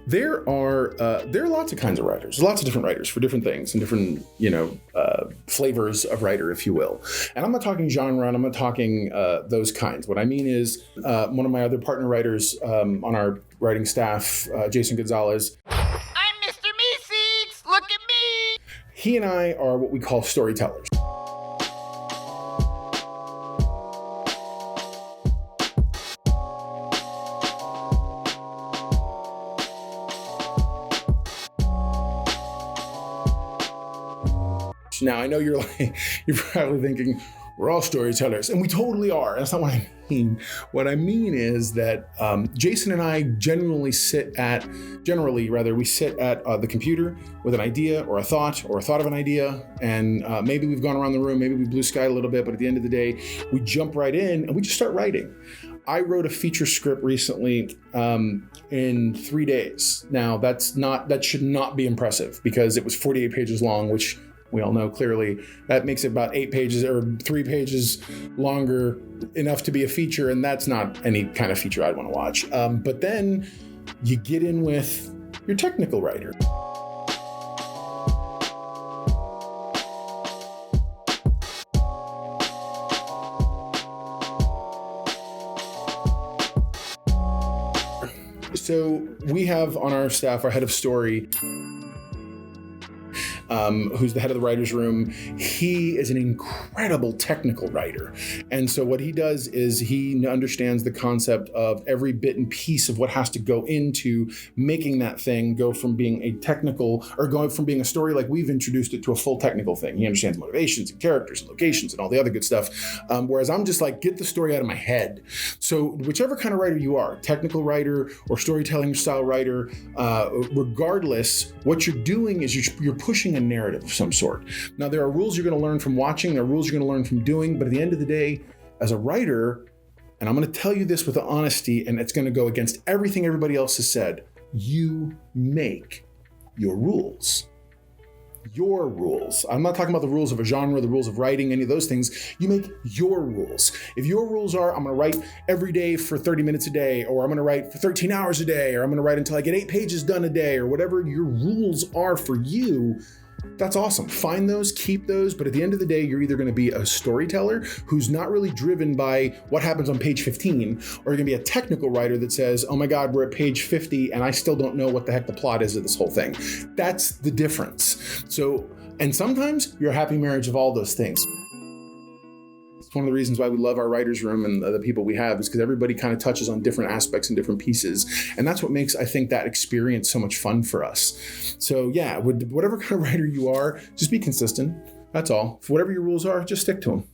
There are lots of kinds of writers, lots of different writers for different things and different, flavors of writer, if you will. And I'm not talking genre, and I'm not talking those kinds. What I mean is one of my other partner writers on our writing staff, Jason Gonzalez. I'm Mr. Meeseeks! Look at me! He and I are what we call storytellers. Now, I know you're probably thinking, we're all storytellers, and we totally are. That's not what I mean. What I mean is that Jason and I generally sit at the computer with an idea or a thought of an idea, and maybe we've gone around the room, maybe we blue sky a little bit, but at the end of the day, we jump right in and we just start writing. I wrote a feature script recently in 3 days. Now, that should not be impressive because it was 48 pages long, which we all know clearly that makes it about 8 pages or 3 pages longer, enough to be a feature, and that's not any kind of feature I'd want to watch. But then you get in with your technical writer. So we have on our staff our head of story, who's the head of the writer's room. He is an incredible technical writer. And so what he does is he understands the concept of every bit and piece of what has to go into making that thing go from being a technical, or going from being a story like we've introduced it, to a full technical thing. He understands motivations and characters and locations and all the other good stuff. Whereas I'm just like, get the story out of my head. So whichever kind of writer you are, technical writer or storytelling style writer, regardless, what you're doing is you're pushing a narrative of some sort. Now, there are rules you're going to learn from watching, there are rules you're going to learn from doing, but at the end of the day, as a writer, and I'm going to tell you this with honesty, and it's going to go against everything everybody else has said, you make your rules. Your rules. I'm not talking about the rules of a genre, the rules of writing, any of those things. You make your rules. If your rules are, I'm going to write every day for 30 minutes a day, or I'm going to write for 13 hours a day, or I'm going to write until I get 8 pages done a day, or whatever your rules are for you, that's awesome. Find those, keep those, but at the end of the day, you're either going to be a storyteller who's not really driven by what happens on page 15, or you're going to be a technical writer that says, oh my God, we're at page 50 and I still don't know what the heck the plot is of this whole thing. That's the difference. So, and sometimes you're a happy marriage of all those things. It's one of the reasons why we love our writer's room and the people we have, is because everybody kind of touches on different aspects and different pieces. And that's what makes, I think, that experience so much fun for us. So yeah, whatever kind of writer you are, just be consistent. That's all. For whatever your rules are, just stick to them.